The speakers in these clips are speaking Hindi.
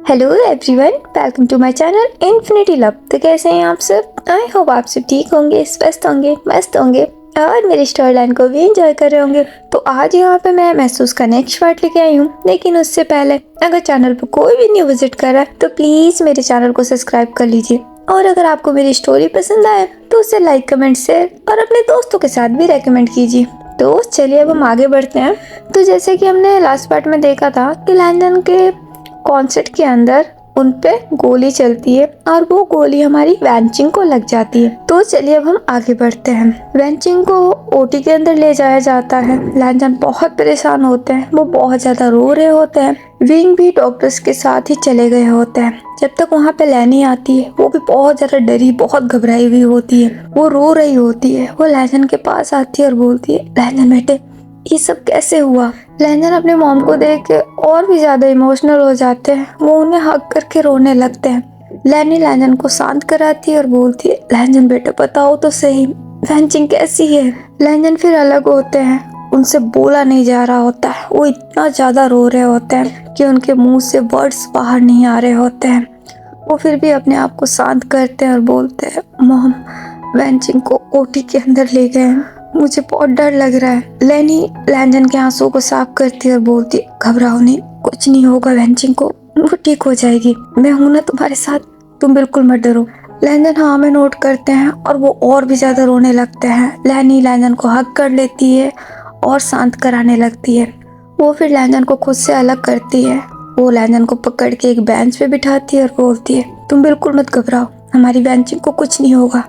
Hello everyone, welcome to my channel infinity love. तो कैसे हैं आप सब? आई होप आप सब ठीक होंगे, स्वस्थ होंगे, मस्त होंगे और मेरी स्टोरी लाइन को भी एंजॉय कर रहे होंगे। तो आज यहाँ पे मैं महसूस का नेक्स्ट पार्ट लेके आई हूँ, लेकिन उससे पहले अगर चैनल पर कोई भी न्यू विजिट कर रहा है तो प्लीज मेरे चैनल को सब्सक्राइब कर लीजिए। और अगर आपको मेरी स्टोरी पसंद आए तो उसे लाइक, कमेंट, शेयर और अपने दोस्तों के साथ भी रेकमेंड कीजिए। तो चलिए अब हम आगे बढ़ते हैं। तो जैसे कि हमने लास्ट पार्ट में देखा था कि लैंडन के कॉन्सर्ट के अंदर उन पे गोली चलती है और वो गोली हमारी वैनचिंग को लग जाती है। तो चलिए अब हम आगे बढ़ते हैं। वैनचिंग को ओटी के अंदर ले जाया जाता है। लैंडन बहुत परेशान होते हैं, वो बहुत ज्यादा रो रहे होते हैं। विंग भी डॉक्टर्स के साथ ही चले गए होते हैं। जब तक वहाँ पे लैनी आती है वो भी बहुत ज्यादा डरी, बहुत घबराई हुई होती है, वो रो रही होती है। वो लैंडन के पास आती है और बोलती है, लैंडन बेटे ये सब कैसे हुआ? लैंडन अपने मॉम को देख के और भी ज्यादा इमोशनल हो जाते हैं। वो उन्हें हग करके रोने लगते हैं। लैनी लैंडन को शांत कराती है और बोलती है, लैंडन बेटे बताओ तो सही, वैनचिंग कैसी है? लैंडन फिर अलग होते हैं, उनसे बोला नहीं जा रहा होता है। वो इतना ज्यादा रो रहे होते हैं कि उनके मुंह से वर्ड्स बाहर नहीं आ रहे होते हैं। वो फिर भी अपने आप को शांत करते हैं और बोलते हैं, मॉम वैनचिंग को ओटी के अंदर ले गए हैं, मुझे बहुत डर लग रहा है। लैनी लैंडन के आंसू को साफ करती है और बोलती है, घबराओ नहीं, कुछ नहीं होगा वैनचिंग को, वो ठीक हो जाएगी, मैं हूं ना तुम्हारे साथ, तुम बिल्कुल मत डरो। लैंडन हाँ में नोट करते हैं और वो और भी ज्यादा रोने लगते हैं। लैनी लैंडन को हग कर लेती है और शांत कराने लगती है। वो फिर लैंडन को खुद से अलग करती है। वो लैंडन को पकड़ के एक बेंच पे बिठाती है और बोलती है, तुम बिल्कुल मत घबराओ, हमारी वैनचिंग को कुछ नहीं होगा,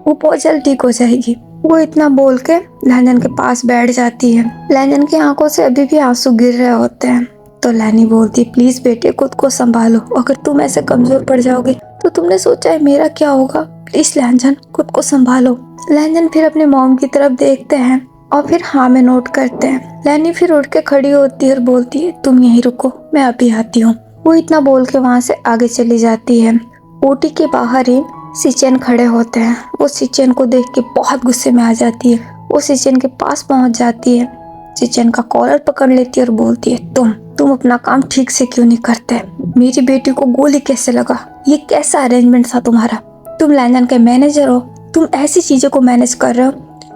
वो बहुत जल्द ठीक हो जाएगी। वो इतना बोल के लैंडन के पास बैठ जाती है। लैंडन की आंखों से अभी भी आंसू गिर रहे होते हैं। तो लैनी बोलती, प्लीज बेटे खुद को संभालो, अगर तुम ऐसे कमजोर पड़ जाओगे तो तुमने सोचा है मेरा क्या होगा? प्लीज लैंडन खुद को संभालो। लैंडन फिर अपने मॉम की तरफ देखते हैं और फिर हाँ में नोट करते हैं। लैनी फिर उठ के खड़ी होती है और बोलती है, तुम यहीं रुको, मैं अभी आती हूँ। वो इतना बोल के वहाँ से आगे चली जाती है। ओटी के बाहर ही सिचेन खड़े होते हैं। वो सिचेन को देख के बहुत गुस्से में आ जाती है। वो सिचेन के पास पहुंच जाती है, सिचेन का कॉलर पकड़ लेती है और बोलती है, तुम अपना काम ठीक से क्यों नहीं करते? मेरी बेटी को गोली कैसे लगा? ये कैसा अरेंजमेंट था तुम्हारा? तुम लैंडन के मैनेजर हो, तुम ऐसी चीजों को मैनेज कर रहे हो।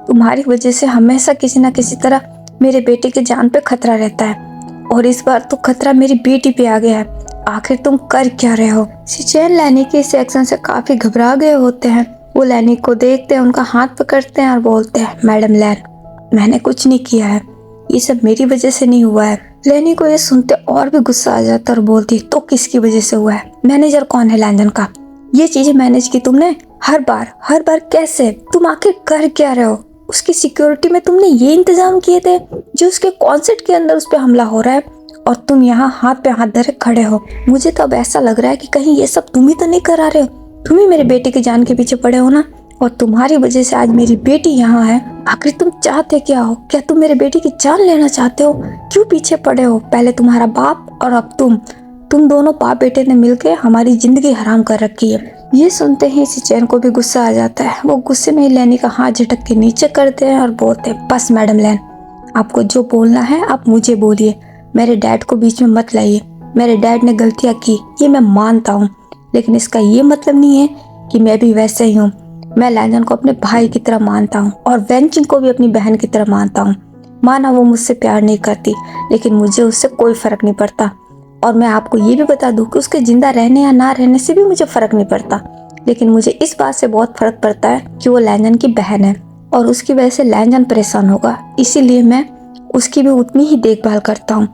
तुम्हारी वजह से हमेशा किसी न किसी तरह मेरे बेटे की जान पे खतरा रहता है और इस बार तो खतरा मेरी बेटी पे आ गया है। आखिर तुम कर क्या रहे हो? सिचेन लैनी के इस एक्शन से काफी घबरा गए होते हैं। वो लैनी को देखते हैं, उनका हाथ पकड़ते हैं और बोलते हैं, मैडम लैन, मैंने कुछ नहीं किया है, ये सब मेरी वजह से नहीं हुआ है। लैनी को ये सुनते और भी गुस्सा आ जाता है और बोलती है, तो किसकी वजह से हुआ है? मैनेजर कौन है लैंडन का? ये चीजें मैनेज की तुमने हर बार कैसे? तुम आखिर कर क्या रहे हो? उसकी सिक्योरिटी में तुमने ये इंतजाम किए थे जो उसके कॉन्सर्ट के अंदर उस पर हमला हो रहा है और तुम यहाँ हाथ पे हाथ धरे खड़े हो। मुझे तो अब ऐसा लग रहा है कि कहीं ये सब तुम ही तो नहीं करा रहे हो। तुम ही मेरे बेटे की जान के पीछे पड़े हो ना, और तुम्हारी वजह से आज मेरी बेटी यहाँ है। आखिर तुम चाहते क्या हो? क्या तुम मेरे बेटे की जान लेना चाहते हो? क्यों पीछे पड़े हो? पहले तुम्हारा बाप और अब तुम दोनों बाप बेटे ने मिलकर हमारी जिंदगी हराम कर रखी है। ये सुनते ही सिचेन को भी गुस्सा आ जाता है। वो गुस्से में लैनी का हाथ झटक के नीचे करते हैं और बोलते हैं, बस मैडम लैन, आपको जो बोलना है आप मुझे बोलिए, मेरे डैड को बीच में मत लाइए। मेरे डैड ने गलतियां की, ये मैं मानता हूँ, लेकिन इसका ये मतलब नहीं है कि मैं भी वैसे ही हूँ। मैं लैंडन को अपने भाई की तरह मानता हूँ और वैनचिंग को भी अपनी बहन की तरह मानता हूँ। माना वो मुझसे प्यार नहीं करती, लेकिन मुझे उससे कोई फर्क नहीं पड़ता। और मैं आपको ये भी बता दूं कि उसके जिंदा रहने या ना रहने से भी मुझे फर्क नहीं पड़ता, लेकिन मुझे इस बात से बहुत फर्क पड़ता है कि वो लैंडन की बहन है और उसकी वजह से लैंडन परेशान होगा, इसीलिए मैं उसकी भी उतनी ही देखभाल करता हूँ।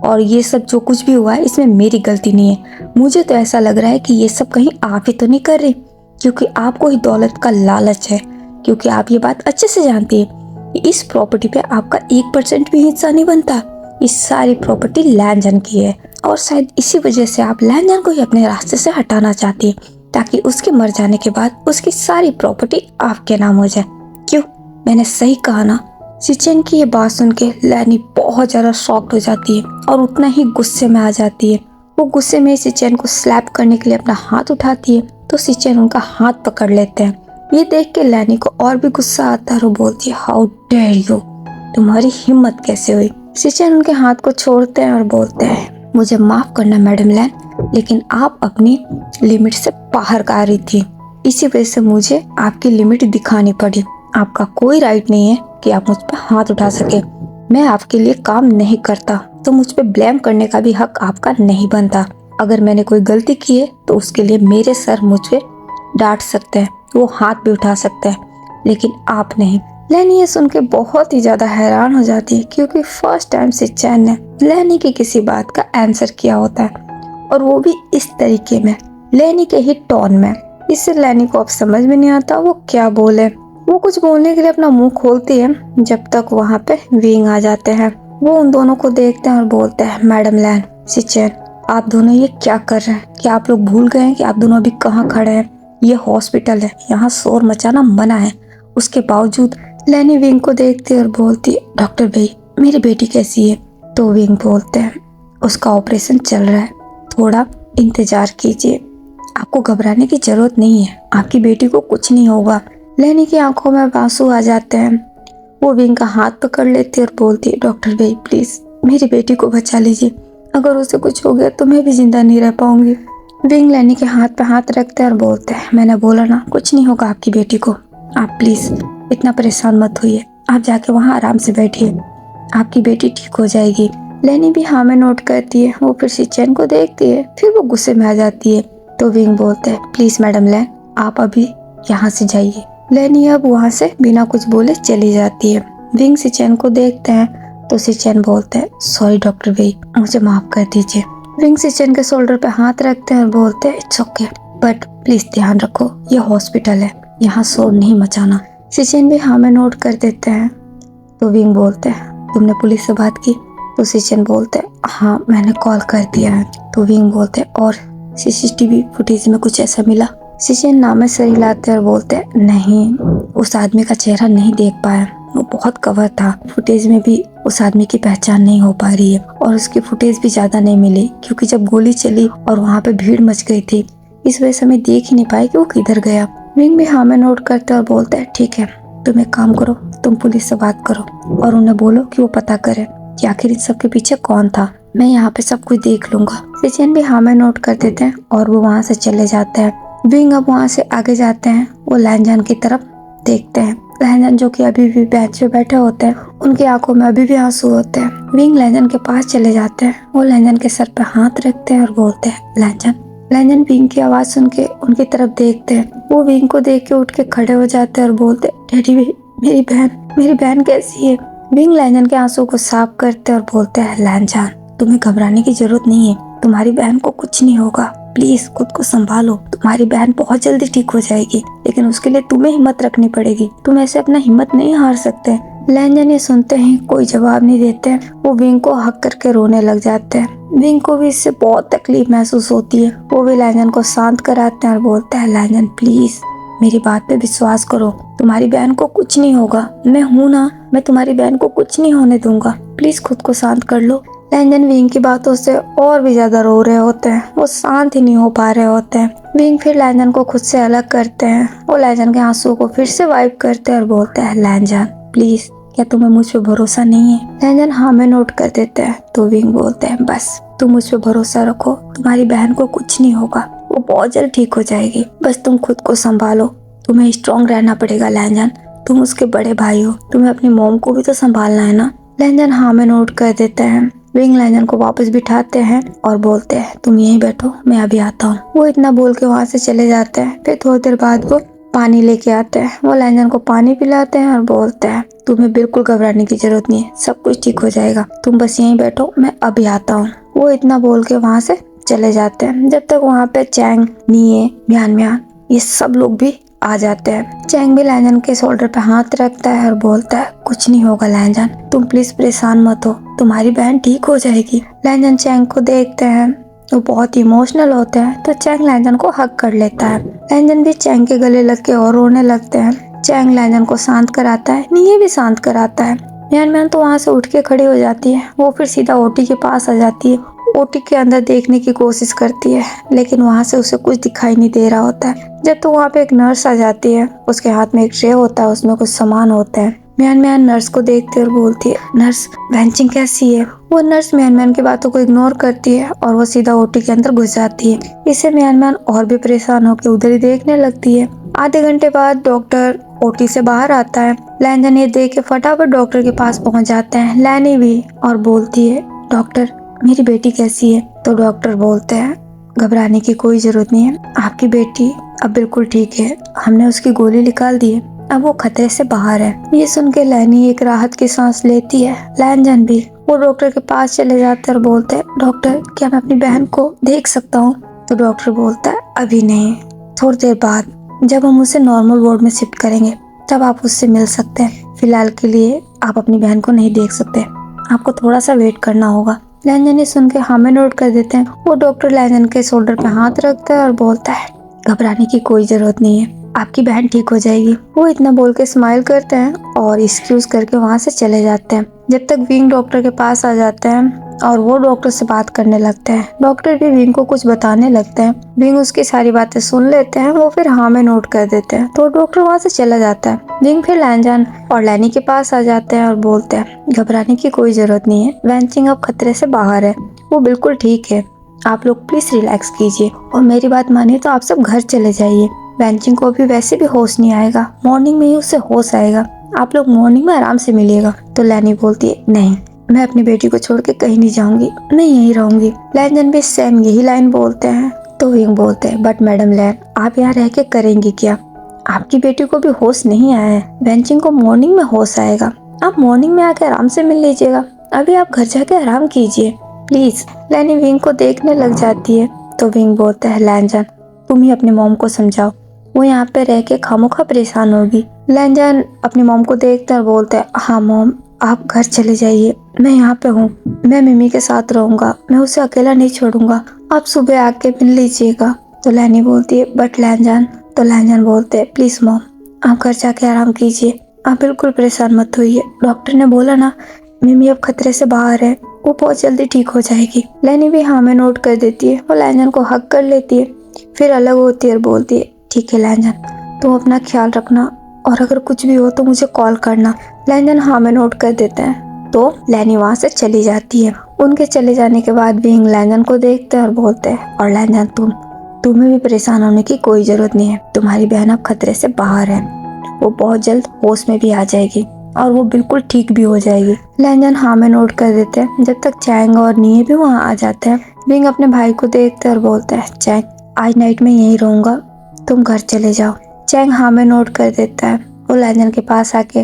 और ये सब जो कुछ भी हुआ है इसमें मेरी गलती नहीं है। मुझे तो ऐसा लग रहा है कि ये सब कहीं आप ही तो नहीं कर रही, क्योंकि आपको ही दौलत का लालच है। क्योंकि आप ये बात अच्छे से जानती है कि इस प्रॉपर्टी पे आपका 1% भी हिस्सा नहीं बनता। इस सारी प्रॉपर्टी लैंडन की है और शायद इसी वजह से आप लैंडन को ही अपने रास्ते से हटाना चाहती है, ताकि उसके मर जाने के बाद उसकी सारी प्रॉपर्टी आपके नाम हो जाए। क्यों, मैंने सही कहा ना? सिचेन की ये बात सुन के लैनी बहुत ज्यादा शॉक्ड हो जाती है और उतना ही गुस्से में आ जाती है। वो गुस्से में सिचेन को स्लैप करने के लिए अपना हाथ उठाती है तो सिचेन उनका हाथ पकड़ लेते हैं। ये देख के लैनी को और भी गुस्सा आता है और बोलती है, हाउ डेयर यू, तुम्हारी हिम्मत कैसे हुई? सिचेन उनके हाथ को छोड़ते हैं और बोलते हैं, मुझे माफ करना मैडम लैन, लेकिन आप अपनी लिमिट से बाहर आ रही थी। इसी वजह से मुझे आपकी लिमिट दिखानी पड़ी। आपका कोई राइट नहीं है कि आप मुझ पर हाथ उठा सके। मैं आपके लिए काम नहीं करता तो मुझ पे ब्लेम करने का भी हक आपका नहीं बनता। अगर मैंने कोई गलती की है तो उसके लिए मेरे सर मुझे डांट सकते हैं, वो हाथ भी उठा सकते हैं, लेकिन आप नहीं। लैनी ये सुन के बहुत ही ज्यादा हैरान हो जाती है, क्योंकि फर्स्ट टाइम सिचैन ने लैनी की किसी बात का आंसर किया होता है, और वो भी इस तरीके में, लैनी के ही टोन में। इससे लैनी को अब समझ में नहीं आता वो क्या बोले। वो कुछ बोलने के लिए अपना मुंह खोलती है, जब तक वहाँ पे विंग आ जाते हैं। वो उन दोनों को देखते हैं और बोलते हैं, मैडम लैन, सिचैन, आप दोनों ये क्या कर रहे हैं? क्या आप लोग भूल गए हैं कि आप दोनों अभी कहाँ खड़े हैं? ये हॉस्पिटल है, यहाँ शोर मचाना मना है। उसके बावजूद लैनी विंग को देखती है और बोलती है, डॉक्टर भाई, मेरी बेटी कैसी है? तो विंग बोलते हैं, उसका ऑपरेशन चल रहा है, थोड़ा इंतजार कीजिए, आपको घबराने की जरूरत नहीं है, आपकी बेटी को कुछ नहीं होगा। लैनी की आंखों में आंसू आ जाते हैं। वो विंग का हाथ पकड़ लेती है और बोलती है, डॉक्टर भाई प्लीज मेरी बेटी को बचा लीजिए, अगर उसे कुछ हो गया तो मैं भी जिंदा नहीं रह पाऊंगी। विंग लैनी के हाथ पे हाथ रखते हैं और बोलते हैं, मैंने बोला ना कुछ नहीं होगा आपकी बेटी को, आप प्लीज इतना परेशान मत होइए, आप जाके वहाँ आराम से बैठिए, आपकी बेटी ठीक हो जाएगी। लैनी भी हाँ में नोट करती है। वो फिर सिचैन को देखती है, फिर वो गुस्से में आ जाती है। तो विंग बोलते हैं, प्लीज मैडम लैन, आप अभी यहाँ से जाइए। लैनी अब वहाँ से बिना कुछ बोले चली जाती है। विंग सिचैन को देखते हैं तो सिचैन बोलते हैं, सॉरी डॉक्टर भाई, मुझे माफ कर दीजिए। विंग सिचैन के शोल्डर पे हाथ रखते हैं और बोलते हैं, इट्स ओके, बट प्लीज ध्यान रखो, ये हॉस्पिटल है, यहाँ शोर नहीं मचाना। सिचैन भी हाँ में नोट कर देते हैं। तो विंग बोलते हैं, तुमने पुलिस से बात की? तो सिचैन बोलते हैं, हाँ मैंने कॉल कर दिया है। तो विंग बोलते हैं, और सीसीटीवी फुटेज में कुछ ऐसा मिला? सिचैन नाम में सर हिलाते और बोलते हैं, नहीं, उस आदमी का चेहरा नहीं देख पाया, वो बहुत कवर था, फुटेज में भी उस आदमी की पहचान नहीं हो पा रही है, और उसकी फुटेज भी ज्यादा नहीं मिली, क्योंकि जब गोली चली और वहाँ पे भीड़ मच गई थी, इस वजह से हमें देख ही नहीं पाए कि वो किधर गया। विंग भी हाँ में नोट करते और बोलते हैं, ठीक है, तुम एक काम करो, तुम पुलिस से बात करो और उन्हें बोलो कि वो पता करे कि आखिर इन सब के पीछे कौन था, मैं यहाँ पे सब कुछ देख लूंगा। सिचैन भी हाँ में नोट कर देते हैं और वो वहाँ से चले जाते हैं। विंग अब वहाँ से आगे जाते हैं। वो लैनजान की तरफ देखते हैं। लैनजान जो कि अभी भी बेंच पे बैठे होते हैं, उनकी आंखों में अभी भी आंसू होते हैं। विंग लैनजान के पास चले जाते हैं। वो लैनजान के सर पे हाथ रखते हैं और बोलते हैं, लैनजान। लैनजान विंग की आवाज सुन के उनकी तरफ देखते हैं। वो विंग को देख के उठ के खड़े हो जाते हैं और बोलते हैं, डैडी मेरी बहन कैसी है? विंग लैनजान के आंसू को साफ करते और बोलते हैं, लैनजान तुम्हें घबराने की जरूरत नहीं है, तुम्हारी बहन को कुछ नहीं होगा, प्लीज खुद को संभालो, तुम्हारी बहन बहुत जल्दी ठीक हो जाएगी, लेकिन उसके लिए तुम्हें हिम्मत रखनी पड़ेगी, तुम ऐसे अपना हिम्मत नहीं हार सकते। लैनजान ये सुनते हैं, कोई जवाब नहीं देते। वो विंग को हक करके रोने लग जाते हैं। विंग को भी इससे बहुत तकलीफ महसूस होती है। वो भी लैनजान को शांत कराते हैं और बोलते हैं, लैनजान प्लीज मेरी बात पे विश्वास करो, तुम्हारी बहन को कुछ नहीं होगा, मैं हूँ ना, मैं तुम्हारी बहन को कुछ नहीं होने दूंगा, प्लीज खुद को शांत कर लो। लैनजान विंग की बातों से और भी ज्यादा रो रहे होते हैं। वो शांत ही नहीं हो पा रहे होते हैं। विंग फिर लैनजान को खुद से अलग करते हैं। वो लैनजान के आंसू को फिर से वाइप करते हैं और बोलते हैं, लैनजान प्लीज, क्या तुम्हें मुझ पे भरोसा नहीं है? लैनजान हाँ में नोट कर देते हैं। तो विंग बोलते हैं, बस तुम मुझ पे भरोसा रखो, तुम्हारी बहन को कुछ नहीं होगा, वो बहुत जल्द ठीक हो जाएगी, बस तुम खुद को संभालो, तुम्हें स्ट्रॉन्ग रहना पड़ेगा लैनजान, तुम उसके बड़े भाई हो, तुम्हें अपनी मॉम को भी तो संभालना है ना। लैनजान हाँ में नोट कर देते हैं। विंग लैनजान को वापस बिठाते हैं और बोलते हैं, तुम यहीं बैठो, मैं अभी आता हूँ। वो इतना बोल के वहाँ से चले जाते हैं। फिर थोड़ी देर बाद वो पानी लेके आते हैं। वो लैनजान को पानी पिलाते हैं और बोलते हैं, तुम्हें बिल्कुल घबराने की जरूरत नहीं है, सब कुछ ठीक हो जाएगा, तुम बस यहीं बैठो, मैं अभी आता हूँ। वो इतना बोल के वहाँ से चले जाते हैं। जब तक वहाँ पे चैंग, निये, म्यान ये सब लोग भी आ जाते हैं। चैंग भी लैनजान के शोल्डर पे हाथ रखता है और बोलता है, कुछ नहीं होगा लैनजान, तुम प्लीज परेशान मत हो, तुम्हारी बहन ठीक हो जाएगी। लैनजान चैंग को देखते हैं, वो बहुत इमोशनल होते हैं, तो चैंग लैनजान को हक कर लेता है। लैनजान भी चैंग के गले लग के और रोने लगते हैं। चैंग लैनजान को शांत कराता है, निये भी शांत कराता है। म्यान तो वहाँ से उठ के खड़ी हो जाती है। वो फिर सीधा ओटी के पास आ जाती है। ओटी के अंदर देखने की कोशिश करती है, लेकिन वहाँ से उसे कुछ दिखाई नहीं दे रहा होता है। जब तो वहाँ पे एक नर्स आ जाती है, उसके हाथ में एक ट्रे होता है, उसमें कुछ सामान होते हैं। मियान मियान नर्स को देखती है और बोलती है, नर्स वैनचिंग कैसी है? वो नर्स मियान मियान की बातों को इग्नोर करती है और वो सीधा ओटी के अंदर घुस जाती है। इससे मियान मियान और भी परेशान होकर उधर ही देखने लगती है। आधे घंटे बाद डॉक्टर ओटी से बाहर आता है। लैंजन ये देख के फटाफट डॉक्टर के पास पहुंच जाते हैं, लैनी भी, और बोलती है, डॉक्टर मेरी बेटी कैसी है? तो डॉक्टर बोलते हैं, घबराने की कोई जरूरत नहीं है, आपकी बेटी अब बिल्कुल ठीक है, हमने उसकी गोली निकाल दी है, अब वो खतरे से बाहर है। ये सुन के लैनी एक राहत की सांस लेती है। लैंजन भी वो डॉक्टर के पास चले जाते हैं और बोलते हैं, डॉक्टर क्या मैं अपनी बहन को देख सकता हूँ? तो डॉक्टर बोलता है, अभी नहीं, थोड़ी देर बाद जब हम उसे नॉर्मल वार्ड में शिफ्ट करेंगे तब आप उससे मिल सकते हैं। फिलहाल के लिए आप अपनी बहन को नहीं देख सकते, आपको थोड़ा सा वेट करना होगा। लैंजन ये सुन के हाँ में नोट कर देते हैं। वो डॉक्टर लैंजन के शोल्डर पे हाथ रखता है और बोलता है, घबराने की कोई जरूरत नहीं है, आपकी बहन ठीक हो जाएगी। वो इतना बोल के स्माइल करते हैं और एक्सक्यूज करके वहाँ से चले जाते हैं। जब तक विंग डॉक्टर के पास आ जाते हैं और वो डॉक्टर से बात करने लगते हैं। डॉक्टर भी विंग को कुछ बताने लगते हैं। विंग उसकी सारी बातें सुन लेते हैं। वो फिर हाँ में नोट कर देते हैं। तो डॉक्टर वहाँ से चला जाता है। विंग फिर लैंजन और लैनी के पास आ जाते हैं और बोलते हैं, घबराने की कोई जरूरत नहीं है, वैनचिंग अब खतरे से बाहर है, वो बिल्कुल ठीक है, आप लोग प्लीज रिलैक्स कीजिए और मेरी बात मानिए तो आप सब घर चले जाइए। वैनचिंग को अभी वैसे भी होश नहीं आएगा, मॉर्निंग में ही उसे होश आएगा, आप लोग मॉर्निंग में आराम से मिलिएगा। तो लैनी बोलती है, नहीं, मैं अपनी बेटी को छोड़ के कहीं नहीं जाऊंगी, मैं यहीं रहूंगी। लैंजन भी सेम यही लाइन बोलते हैं। तो विंग बोलते हैं, बट मैडम लैन, आप यहाँ रह के करेंगी क्या? आपकी बेटी को भी होश नहीं आया है, वैनचिंग को मॉर्निंग में होश आएगा, आप मॉर्निंग में आके आराम से मिल लीजिएगा, अभी आप घर जाके आराम कीजिए प्लीज। लैनी विंग को देखने लग जाती है। तो विंग बोलता है, लैंजन तुम ही अपनी मॉम को समझाओ, वो यहाँ पे रह के खामोखा परेशान होगी। लैंजन अपनी मॉम को देखता है और बोलता है, हाँ मॉम, आप घर चले जाइए, मैं यहाँ पे हूँ, मैं मिमी के साथ रहूंगा, मैं उसे अकेला नहीं छोड़ूंगा, आप सुबह आके मिल लीजिएगा। तो लैनी बोलती है, बट लैंजन। तो लैंजन बोलते हैं, प्लीज मॉम, आप घर जाके आराम कीजिए, आप बिल्कुल परेशान मत होइए, डॉक्टर ने बोला ना मिमी अब खतरे से बाहर है, वो बहुत जल्दी ठीक हो जाएगी। लैनी भी हाँ में नोट कर देती है। वो लैंजन को हक कर लेती है, फिर अलग होती है और बोलती है, ठीक है लैंजन, तुम अपना ख्याल रखना और अगर कुछ भी हो तो मुझे कॉल करना। लैंजन हाँ में नोट कर देते हैं। तो लैनी वहाँ से चली जाती है। उनके चले जाने के बाद विंग लैंजन को देखते हैं और बोलते हैं, और लैंजन तुम्हें भी परेशान होने की कोई जरूरत नहीं है, तुम्हारी बहन अब खतरे से बाहर है, वो बहुत जल्द होश में भी आ जाएगी और वो बिल्कुल ठीक भी हो जाएगी। लैंजन हाँ में नोट कर देते हैं। जब तक चैंग और निये भी वहाँ आ जाते हैं। विंग अपने भाई को देखते हैं और बोलते हैं, चैंग आज नाइट में यहीं रहूंगा, तुम घर चले जाओ। चैंग हाँ में नोट कर देता है। वो लैंजन के पास आके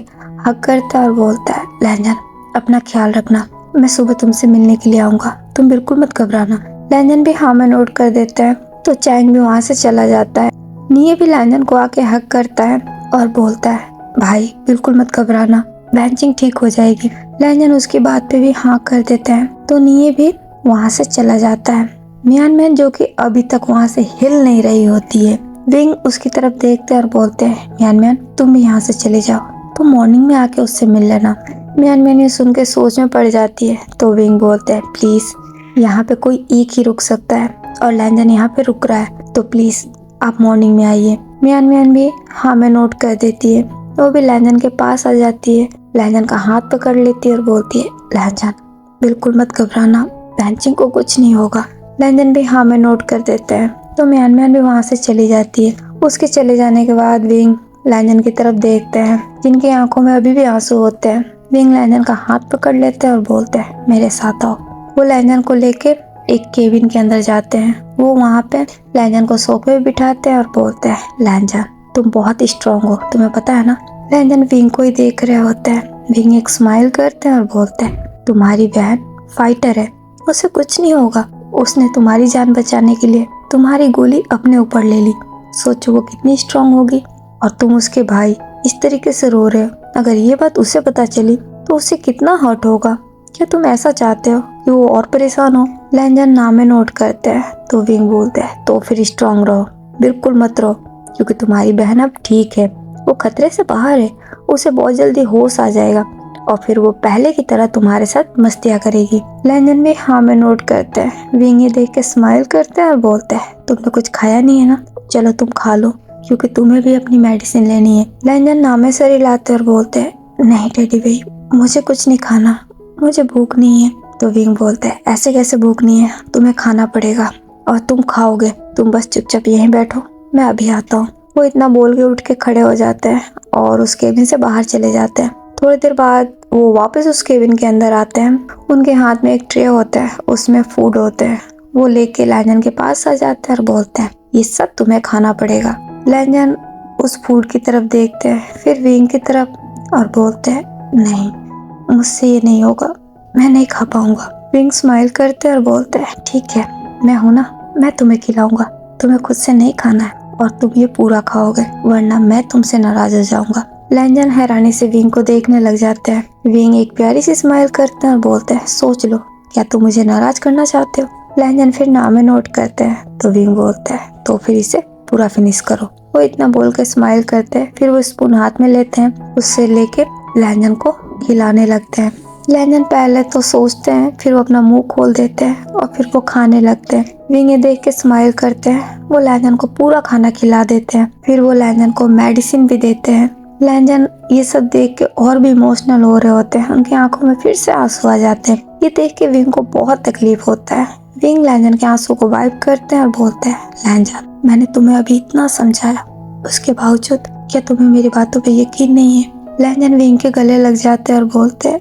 हक करता है और बोलता है, लैंजन अपना ख्याल रखना, मैं सुबह तुमसे मिलने के लिए आऊंगा, तुम बिल्कुल मत घबराना। लैंजन भी हाँ में नोट कर देता है। तो चैंग भी वहाँ से चला जाता है। निये भी लैंजन को आके हक करता है और बोलता है, भाई बिल्कुल मत घबराना, वैनचिंग ठीक हो जाएगी। लैंजन उसकी बात पे भी हाँ कर देते हैं। तो निये भी वहाँ से चला जाता है। मियान मैन जो कि अभी तक वहाँ से हिल नहीं रही होती है। विंग उसकी तरफ देखते और बोलते हैं, मियान मैन तुम भी यहाँ से चले जाओ, तुम मॉर्निंग में आके उससे मिल लेना। मियान मैन ये सुन के सोच में पड़ जाती है। तो विंग बोलते हैं, प्लीज यहाँ पे कोई एक ही रुक सकता है और लैंजन यहाँ पे रुक रहा है, तो प्लीज आप मॉर्निंग में आइए। मियान मैन भी हाँ में नोट कर देती है। वो भी लैंजन के पास आ जाती है। लैंजन का हाथ पकड़ लेती है और बोलती है, लैंजन बिल्कुल मत घबराना, वैनचिंग को कुछ नहीं होगा। लैंजन भी हाँ में नोट कर देते हैं। तो मियान मैन भी वहाँ से चली जाती है। उसके चले जाने के बाद विंग लैंजन की तरफ देखते हैं, जिनकी आंखों में अभी भी आंसू होते हैं। विंग लैंजन का हाथ पकड़ लेते हैं और बोलते हैं, मेरे साथ आओ। वो लैंजन को लेके एक केबिन के अंदर जाते हैं। वो वहाँ पे लैंजन को सोफे पे बिठाते हैं और बोलते हैं, लैंजन तुम बहुत स्ट्रांग हो, तुम्हें पता है ना। लैंजन विंग को ही देख रहे होते हैं। विंग एक स्माइल करते हैं और बोलते हैं, तुम्हारी बहन फाइटर है, उसे कुछ नहीं होगा, उसने तुम्हारी जान बचाने के लिए तुम्हारी गोली अपने ऊपर ले ली, सोचो वो कितनी स्ट्रांग होगी। और तुम उसके भाई इस तरीके से रो रहे हो, अगर ये बात उसे पता चली तो उसे कितना हर्ट होगा। क्या तुम ऐसा चाहते हो कि वो और परेशान हो? लैंजन नामे नोट करते हैं। तो विंग बोलते हैं, तो फिर स्ट्रांग रहो, बिल्कुल मत रहो, क्योंकि तुम्हारी बहन अब ठीक है, वो खतरे से बाहर है, उसे बहुत जल्दी होश आ जाएगा और फिर वो पहले की तरह तुम्हारे साथ मस्तियाँ करेगी। लैंजन भी हाँ में नोट करते हैं। विंग ये देख के स्माइल करते हैं और बोलते हैं, तुमने कुछ खाया नहीं है ना, चलो तुम खा लो, क्योंकि तुम्हें भी अपनी मेडिसिन लेनी है। लैंजन नामे सर हिलाते और बोलते हैं, नहीं टेडी भाई, मुझे कुछ नहीं खाना, मुझे भूख नहीं है। तो विंग बोलता है ऐसे कैसे भूख नहीं है, तुम्हें खाना पड़ेगा और तुम खाओगे, तुम बस चुपचाप यहीं बैठो, मैं अभी आता हूँ। वो इतना बोल के उठ के खड़े हो जाते हैं और उस केबिन से बाहर चले जाते हैं। थोड़ी देर बाद वो वापस उस केबिन के अंदर आते हैं। उनके हाथ में एक ट्रे होता है, उसमें फूड होते हैं। वो लेके लैंजन के पास आ जाते हैं और बोलते हैं ये सब तुम्हें खाना पड़ेगा। लैंजन उस फूड की तरफ देखते हैं, फिर विंग की तरफ और बोलते हैं नहीं, मुझसे ये नहीं होगा, मैं नहीं खा पाऊंगा। विंग स्माइल करते हैं और बोलते हैं ठीक है, मैं हूं ना, मैं तुम्हें खिलाऊंगा, तुम्हें खुद से नहीं खाना है और तुम ये पूरा खाओगे, वरना मैं तुमसे नाराज हो जाऊंगा। लैंजन हैरानी से विंग को देखने लग जाते हैं। विंग एक प्यारी सी स्माइल करते हैं और बोलते हैं सोच लो, क्या तुम मुझे नाराज करना चाहते हो। लैंजन फिर नामे नोट करते हैं तो विंग बोलता है तो फिर इसे पूरा फिनिश करो। वो इतना बोल के स्माइल करते हैं, फिर वो स्पून हाथ में लेते हैं, उससे लेके लैंजन को खिलाने लगते हैं। लैंजन पहले तो सोचते हैं, फिर वो अपना मुंह खोल देते हैं और फिर वो खाने लगते हैं। विंग ये देख के स्माइल करते हैं, वो लैंजन को पूरा खाना खिला देते हैं। फिर वो लैंजन को मेडिसिन भी देते हैं। लैंजन ये सब देख के और भी इमोशनल हो रहे होते हैं, उनकी आंखों में फिर से आंसू आ जाते हैं। ये देख के विंग को बहुत तकलीफ होता है। विंग लैंजन के आंसू को वाइप करते हैं और बोलते हैं लैंजन, मैंने तुम्हें अभी इतना समझाया, उसके बावजूद क्या तुम्हें मेरी बातों पे यकीन नहीं है। लैंजन विंग के गले लग जाते हैं और बोलते हैं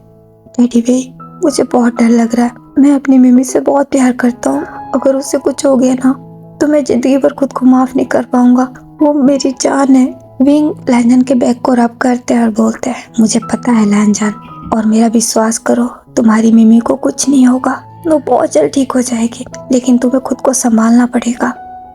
टेडी भाई, मुझे बहुत डर लग रहा है, मैं अपनी मिमी से बहुत प्यार करता हूँ, अगर उससे कुछ हो गया ना तो मैं जिंदगी भर खुद को माफ नहीं कर पाऊंगा, वो मेरी जान है। विंग लैंजन के बैग को रब करते हैं और बोलते हैं मुझे पता है लैंजन, और मेरा विश्वास करो, तुम्हारी मिमी को कुछ नहीं होगा, वो बहुत जल्द ठीक हो जाएगी, लेकिन तुम्हें खुद को संभालना पड़ेगा,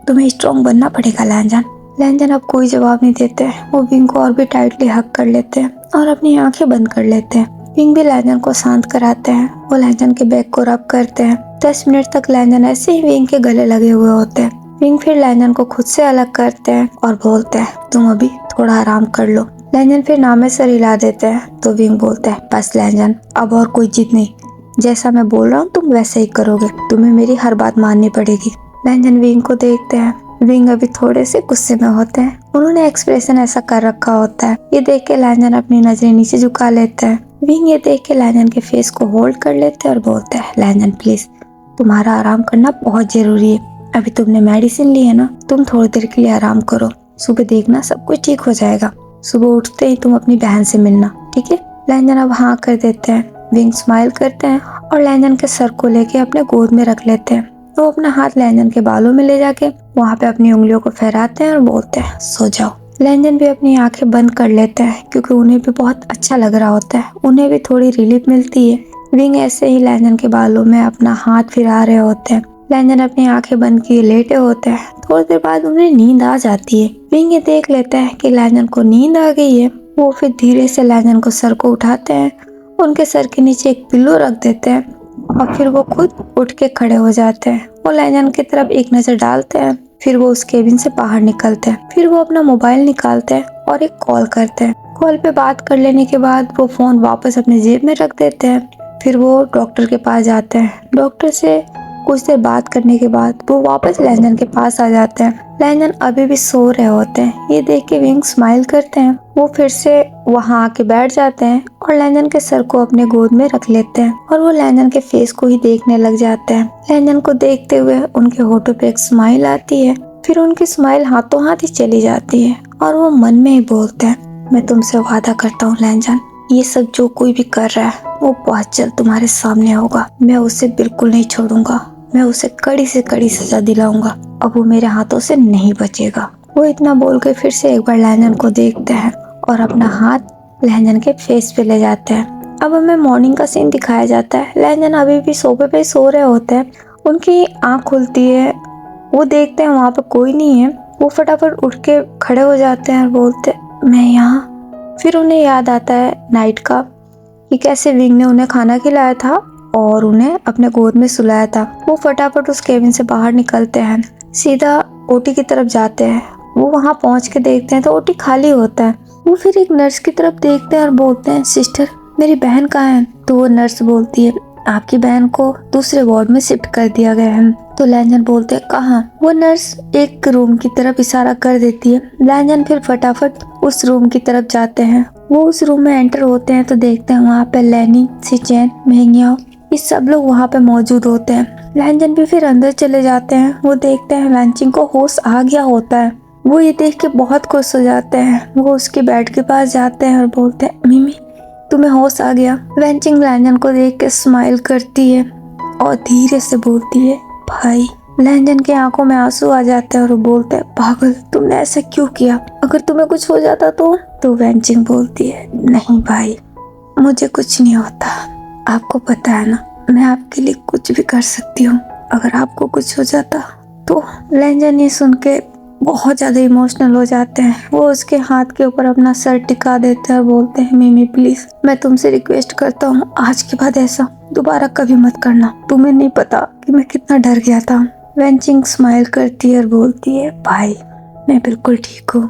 तुम्हें स्ट्रॉन्ग बनना पड़ेगा लैंजन। लैंजन अब कोई जवाब नहीं देते, वो विंग को और भी टाइटली हग कर लेते हैं और अपनी आंखें बंद कर लेते हैं। विंग भी लैंजन को शांत कराते हैं, वो लैंजन के बैग को रब करते हैं। 10 मिनट तक लैंजन ऐसे ही विंग के गले लगे हुए होते हैं। विंग फिर लैंजन को खुद से अलग करते हैं और बोलते हैं तुम अभी थोड़ा आराम कर लो। लैंजन फिर नामे सर हिला देते हैं तो विंग बोलते हैं बस लैंजन, अब और कोई जिद नहीं, जैसा मैं बोल रहा हूँ तुम वैसे ही करोगे, तुम्हें मेरी हर बात माननी पड़ेगी। लैंजन विंग को देखते हैं, विंग अभी थोड़े से गुस्से में होते हैं, उन्होंने एक्सप्रेशन ऐसा कर रखा होता है। ये देख के लैंजन अपनी नजरें नीचे झुका लेते हैं। विंग ये देख के लैंजन के फेस को होल्ड कर लेते हैं और बोलते हैं लैंजन प्लीज, तुम्हारा आराम करना बहुत जरूरी है, अभी तुमने मेडिसिन ली है ना, तुम थोड़ी देर के लिए आराम करो, सुबह देखना सब कुछ ठीक हो जाएगा, सुबह उठते ही तुम अपनी बहन से मिलना, ठीक है। लैंजन अब हाँ कर देते हैं। विंग स्माइल करते हैं और लैंजन के सर को लेके अपने गोद में रख लेते हैं। तो अपना हाथ लैंजन के बालों में ले जाके वहाँ पे अपनी उंगलियों को फहराते हैं और बोलते हैं सो जाओ। लैंजन भी अपनी आंखें बंद कर लेते हैं क्योंकि उन्हें भी बहुत अच्छा लग रहा होता है, उन्हें भी थोड़ी रिलीफ मिलती है। विंग ऐसे ही लैंजन के बालों में अपना हाथ फिरा रहे होते हैं। लैंजन अपनी आंखें बंद किए लेटे होते हैं। थोड़ी देर बाद उन्हें नींद आ जाती है। विंग ये देख लेते हैं कि लैंजन को नींद आ गई है। वो फिर धीरे से लैंजन को सर को उठाते हैं, उनके सर के नीचे एक पिल्लो रख देते हैं और फिर वो खुद उठ के खड़े हो जाते हैं। वो लैंजन की तरफ एक नजर डालते हैं, फिर वो उस केबिन से बाहर निकलते हैं। फिर वो अपना मोबाइल निकालते हैं और एक कॉल करते हैं। कॉल पे बात कर लेने के बाद वो फोन वापस अपनी जेब में रख देते हैं। फिर वो डॉक्टर के पास जाते हैं। डॉक्टर से कुछ देर बात करने के बाद वो वापस लैंजन के पास आ जाते हैं। लैंजन अभी भी सो रहे होते हैं। ये देख के विंग स्माइल करते हैं। वो फिर से वहाँ आके बैठ जाते हैं और लैंजन के सर को अपने गोद में रख लेते हैं और वो लैंजन के फेस को ही देखने लग जाते हैं। लैंजन को देखते हुए उनके होठों पे एक स्माइल आती है, फिर उनकी स्माइल हाथों हाथ ही चली जाती है और वो मन में ही बोलते हैं मैं तुमसे वादा करता हूँ लैंजन, ये सब जो कोई भी कर रहा है वो बहुत जल्द तुम्हारे सामने होगा, मैं उसे बिल्कुल नहीं छोड़ूंगा, मैं उसे कड़ी से कड़ी सजा दिलाऊंगा, अब वो मेरे हाथों से नहीं बचेगा। वो इतना बोल के फिर से एक बार लैंजन को देखते हैं और अपना हाथ लैंजन के फेस पे ले जाते हैं। अब हमें मॉर्निंग का सीन दिखाया जाता है। लैंजन अभी भी सोफे पे सो रहे होते हैं। उनकी आँख खुलती है, वो देखते हैं वहाँ पे कोई नहीं है। वो फटाफट उठ के खड़े हो जाते हैं और बोलते मैं यहाँ। फिर उन्हें याद आता है नाइट का कि कैसे विंग ने उन्हें खाना खिलाया था और उन्हें अपने गोद में सुलाया था। वो फटाफट उस केबिन से बाहर निकलते हैं, सीधा ओटी की तरफ जाते हैं। वो वहाँ पहुँच के देखते हैं तो ओटी खाली होता है। वो फिर एक नर्स की तरफ देखते हैं और बोलते हैं सिस्टर मेरी बहन कहाँ है। तो वो नर्स बोलती है आपकी बहन को दूसरे वार्ड में शिफ्ट कर दिया गया है। तो लैंजन बोलते हैं कहाँ। वो नर्स एक रूम की तरफ इशारा कर देती है। लैंजन फिर फटाफट उस रूम की तरफ जाते हैं। वो उस रूम में एंटर होते हैं तो देखते हैं वहाँ पे लेनी, सिचेन, मेंगियाओ, ये सब लोग वहाँ पे मौजूद होते हैं। लैंजन भी फिर अंदर चले जाते हैं। वो देखते हैं वैनचिंग को होश आ गया होता है। वो ये देख के बहुत खुश हो जाते हैं। वो उसके बेड के पास जाते हैं और बोलते हैं, मिमी तुम्हें होश आ गया। वैनचिंग लैंजन को देख के स्माइल करती है और धीरे से बोलती है, भाई। लैंजन के आंखों में आंसू आ जाते हैं और वो बोलते हैं, पागल तुमने ऐसा क्यों किया, अगर तुम्हें कुछ हो जाता तो वैनचिंग बोलती है, नहीं भाई मुझे कुछ नहीं होता, आपको पता है ना मैं आपके लिए कुछ भी कर सकती हूँ, अगर आपको कुछ हो जाता तो। लैंजन ये सुन के बहुत ज़्यादा इमोशनल हो जाते हैं। वो उसके हाथ के ऊपर अपना सर टिका देते हैं और बोलते हैं, मिमी प्लीज मैं तुमसे रिक्वेस्ट करता हूँ आज के बाद ऐसा दोबारा कभी मत करना, तुम्हें नहीं पता कि मैं कितना डर गया था। वैनचिंग स्माइल करती है और बोलती है, भाई मैं बिल्कुल ठीक हूँ,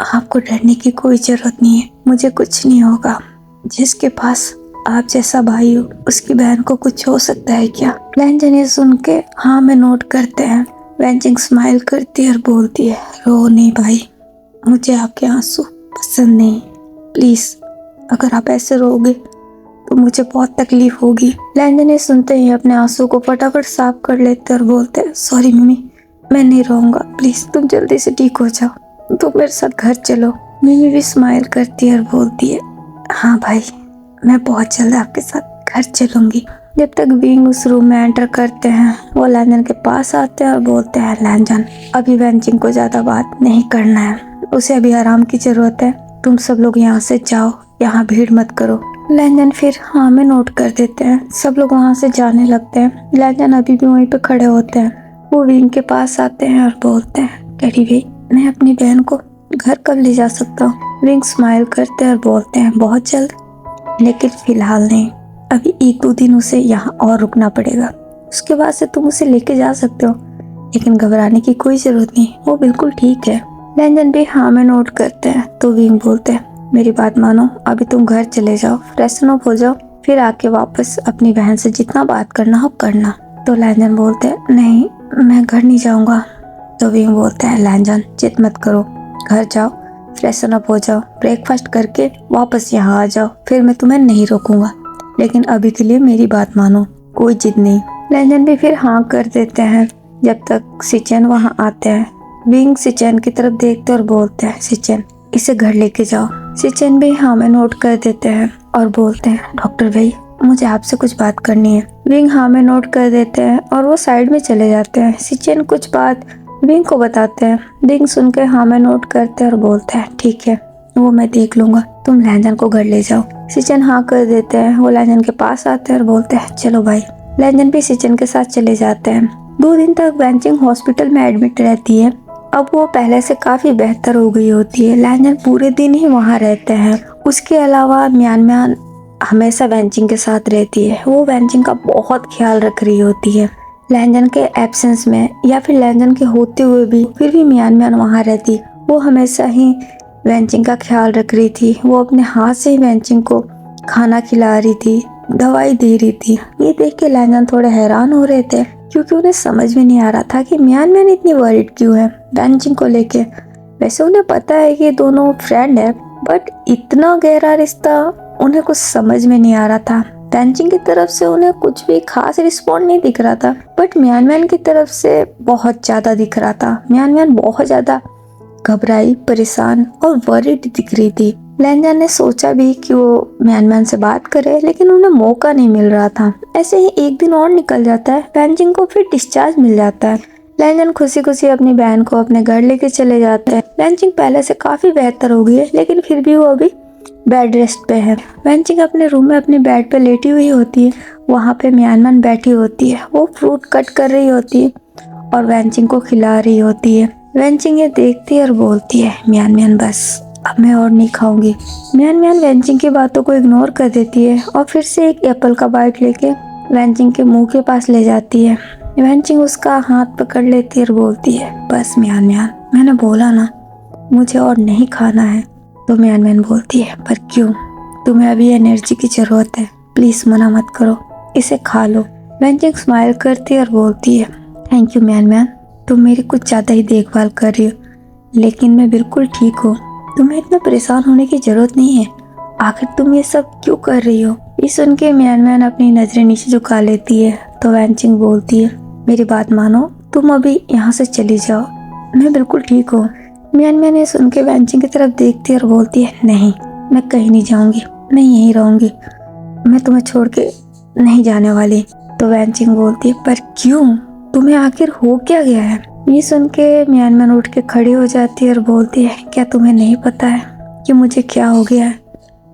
आपको डरने की कोई जरूरत नहीं है, मुझे कुछ नहीं होगा। जिसके पास आप जैसा भाई हो उसकी बहन को कुछ हो सकता है क्या? लैंजन ये सुन के हाँ में नोट करते हैं। वैनचिंग स्माइल करती है और बोलती है, रो नहीं भाई, मुझे आपके आंसू पसंद नहीं, प्लीज अगर आप ऐसे रोगे तो मुझे बहुत तकलीफ होगी। लैंजन ये सुनते ही अपने आंसू को फटाफट साफ कर लेते और बोलते हैं, सॉरी मिमी मैं नहीं रोऊंगा, प्लीज तुम जल्दी से ठीक हो जाओ, तुम मेरे साथ घर चलो। मिमी भी स्माइल करती है और बोलती है, हाँ भाई मैं बहुत जल्द आपके साथ घर चलूंगी। जब तक विंग उस रूम में एंटर करते हैं वो लैंजन के पास आते हैं और बोलते हैं, लैंजन अभी वैनचिंग को ज्यादा बात नहीं करना है, उसे अभी आराम की जरूरत है, तुम सब लोग यहाँ से जाओ, यहाँ भीड़ मत करो। लैंजन फिर हाँ में नोट कर देते हैं। सब लोग वहाँ से जाने लगते हैं। लैंजन अभी भी वहीं पे खड़े होते हैं। वो विंग के पास आते हैं और बोलते हैं, कैडी भाई मैं अपनी बहन को घर कब ले जा सकता हूँ? विंग स्माइल करते हैं और बोलते हैं, बहुत जल्द, लेकिन फिलहाल नहीं, अभी 1-2 दिन उसे यहाँ और रुकना पड़ेगा, उसके बाद से तुम उसे लेके जा सकते हो, लेकिन घबराने की कोई जरूरत नहीं, वो बिल्कुल ठीक है। लैंजन भी हाँ में नोट करते हैं तो विंग बोलते हैं, मेरी बात मानो, अभी तुम घर चले जाओ, फ्रेशन अप हो जाओ, फिर आके वापस अपनी बहन से जितना बात करना हो करना। तो लैंजन बोलते हैं, नहीं मैं घर नहीं जाऊंगा। तो विंग बोलते हैं, लैंजन जिद मत करो, घर जाओ, फ्रेशन अप हो जाओ, ब्रेकफास्ट करके वापस यहाँ आ जाओ, फिर मैं तुम्हें नहीं रोकूंगा, लेकिन अभी के लिए मेरी बात मानो, कोई जिद नहीं। लैंजन भी फिर हाँ कर देते हैं। जब तक सिचेन वहाँ आते हैं, विंग सिचेन की तरफ देखते और बोलते हैं, सिचेन इसे घर लेके जाओ। सिचेन भी हाँ में नोट कर देते हैं और बोलते हैं, डॉक्टर भाई मुझे आपसे कुछ बात करनी है। विंग हाँ में नोट कर देते हैं और वो साइड में चले जाते हैं। सिचेन कुछ बात विंग को बताते हैं। विंग सुन के हाँ में नोट करते हैं और बोलते हैं, ठीक है वो मैं देख लूंगा, तुम लैंजन को घर ले जाओ। सिचेन हाँ कर देते हैं। वो लैंजन के पास आते हैं और बोलते हैं, चलो भाई। लैंजन भी सिचेन के साथ चले जाते हैं। 2 दिन तक वैनचिंग हॉस्पिटल में एडमिट रहती है। अब वो पहले से काफी बेहतर हो गई होती है। लैंजन पूरे दिन ही वहाँ रहते हैं। उसके अलावा म्यान हमेशा वैनचिंग के साथ रहती है। वो वैनचिंग का बहुत ख्याल रख रही होती है। लैंजन के एब्सेंस में या फिर लैंजन के होते हुए भी फिर भी म्यान वहाँ रहती। वो हमेशा ही वैनचिंग का ख्याल रख रही थी। वो अपने हाथ से ही वैनचिंग को खाना खिला रही थी, दवाई दे रही थी। ये देख के लैंजन थोड़े हैरान हो रहे थे, क्योंकि उन्हें समझ में नहीं आ रहा था कि म्यान इतनी वरीड क्यों है वैनचिंग को लेके। वैसे उन्हें पता है कि दोनों फ्रेंड है, बट इतना गहरा रिश्ता उन्हें कुछ समझ में नहीं आ रहा था। वैनचिंग की तरफ से उन्हें कुछ भी खास रिस्पॉन्ड नहीं दिख रहा था, बट म्यान की तरफ से बहुत ज्यादा दिख रहा था। म्यान बहुत ज्यादा घबराई, परेशान और वरीड दिख रही थी। लैंजन ने सोचा भी कि वो म्यान से बात करे, लेकिन उन्हें मौका नहीं मिल रहा था। ऐसे ही 1 दिन और निकल जाता है। वैनचिंग को फिर डिस्चार्ज मिल जाता है। लैंजन खुशी खुशी अपनी बहन को अपने घर लेके चले जाते हैं। वैनचिंग पहले से काफी बेहतर हो गई है, लेकिन फिर भी वो अभी बेड रेस्ट पे है। वैनचिंग अपने रूम में अपने बेड पे लेटी हुई होती है। वहाँ पे म्यान बैठी होती है। वो फ्रूट कट कर रही होती है और वैनचिंग को खिला रही होती है। वैनचिंग ये देखती है और बोलती है, म्यान बस अब मैं और नहीं खाऊंगी। म्यान वैनचिंग की बातों को इग्नोर कर देती है और फिर से एक एप्पल का बाइट लेके वैनचिंग के मुंह के पास ले जाती है। वैनचिंग उसका हाथ पकड़ लेती है और बोलती है, बस म्यान मैंने बोला ना मुझे और नहीं खाना है। तो म्यान बोलती है, पर क्यों, तुम्हें अभी एनर्जी की जरूरत है, प्लीज मना मत करो, इसे खा लो। वैनचिंग स्माइल करती है और बोलती है, थैंक यू म्यान, तुम मेरी कुछ ज्यादा ही देखभाल कर रही हो, लेकिन मैं बिल्कुल ठीक हूँ, तुम्हें इतना परेशान होने की जरूरत नहीं है। आखिर तुम ये सब क्यों कर रही हो? ये सुन के मियान मियान अपनी नजरें नीचे झुका लेती है तो वैनचिंग बोलती है, मेरी बात मानो, तुम अभी यहाँ से चली जाओ, मैं बिल्कुल ठीक हूँ। मियान मियान ये सुन के वैनचिंग की तरफ देखती है और बोलती है, नहीं, मैं कहीं नहीं जाऊंगी, मैं यहीं रहूंगी, मैं तुम्हें छोड़ के नहीं जाने वाली। तो वैनचिंग बोलती है, पर क्यों, तुम्हें आखिर हो क्या गया है? ये सुन के मियान मियान उठ के खड़ी हो जाती है और बोलती है, क्या तुम्हें नहीं पता है कि मुझे क्या हो गया है?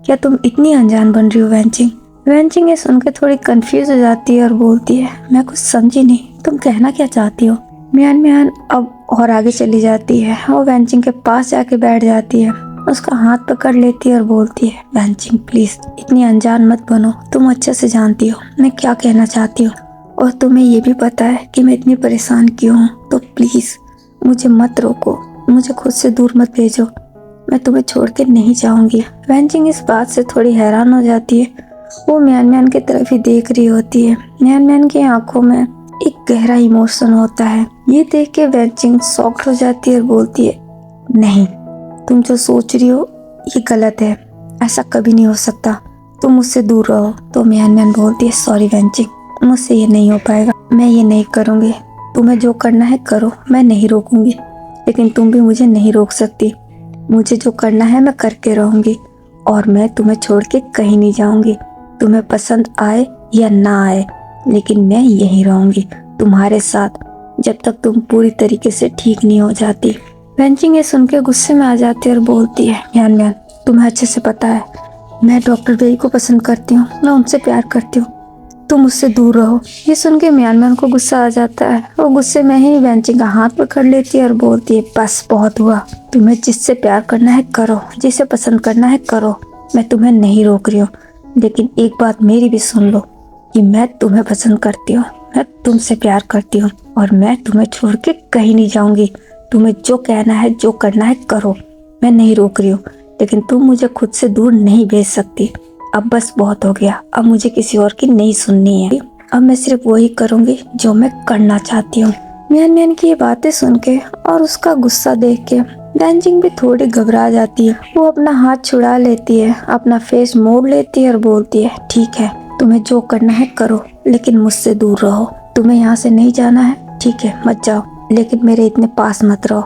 क्या तुम इतनी अनजान बन रही हो वैनचिंग? वैनचिंग ये सुन के थोड़ी कंफ्यूज हो जाती है और बोलती है, मैं कुछ समझी नहीं, तुम कहना क्या चाहती हो? मियान मियान अब और आगे चली जाती है और वैनचिंग के पास जाके बैठ जाती है, उसका हाथ पकड़ लेती है और बोलती है, वैनचिंग प्लीज इतनी अनजान मत बनो, तुम अच्छे से जानती हो मैं क्या कहना चाहती हूँ और तुम्हें ये भी पता है कि मैं इतनी परेशान क्यों हूँ, तो प्लीज मुझे मत रोको, मुझे खुद से दूर मत भेजो, मैं तुम्हें छोड़ के नहीं जाऊंगी। वैनचिंग इस बात से थोड़ी हैरान हो जाती है, वो मियान मियान की तरफ ही देख रही होती है। मियान मियान की आंखों में एक गहरा इमोशन होता है, ये देख के वैनचिंग शॉक्ड हो जाती है और बोलती है, नहीं, तुम जो सोच रही हो ये गलत है, ऐसा कभी नहीं हो सकता, तुम मुझसे दूर रहो। तो मियान मियान बोलती है, सॉरी वैनचिंग, मुझसे ये नहीं हो पाएगा, मैं ये नहीं करूँगी, तुम्हें जो करना है करो, मैं नहीं रोकूंगी, लेकिन तुम भी मुझे नहीं रोक सकती, मुझे जो करना है मैं करके रहूंगी और मैं तुम्हें छोड़ के कहीं नहीं जाऊंगी, तुम्हें पसंद आए या ना आए, लेकिन मैं यहीं रहूंगी तुम्हारे साथ जब तक तुम पूरी तरीके से ठीक नहीं हो जाती। वैनचिंग ये सुन के गुस्से में आ जाती है और बोलती है, मियान मियान तुम्हें अच्छे से पता है मैं डॉक्टर बेई को पसंद करती हूँ, मैं उनसे प्यार करती हूँ, तुम मुझसे दूर रहो। ये सुन के मियान मियान को गुस्सा आ जाता है, वो गुस्से में ही वैनचिंग का हाथ पकड़ लेती है और बोलती है, बस बहुत हुआ, तुम्हें जिससे प्यार करना है करो, जिसे पसंद करना है करो, मैं तुम्हें नहीं रोक रही हूँ, लेकिन एक बात मेरी भी सुन लो कि मैं तुम्हें पसंद करती हूँ, मैं तुमसे प्यार करती हूँ और मैं तुम्हें छोड़ के कहीं नहीं जाऊंगी, तुम्हें जो कहना है जो करना है करो, मैं नहीं रोक रही हूँ, लेकिन तुम मुझे खुद से दूर नहीं भेज सकती। अब बस बहुत हो गया, अब मुझे किसी और की नहीं सुननी है, अब मैं सिर्फ वही करूंगी जो मैं करना चाहती हूँ। मियान मियान की ये बातें सुन के और उसका गुस्सा देख के वैनचिंग भी थोड़ी घबरा जाती है, वो अपना हाथ छुड़ा लेती है, अपना फेस मोड़ लेती है और बोलती है, ठीक है, तुम्हें जो करना है करो, लेकिन मुझसे दूर रहो, तुम्हें यहाँ से नहीं जाना है ठीक है मत जाओ, लेकिन मेरे इतने पास मत रहो,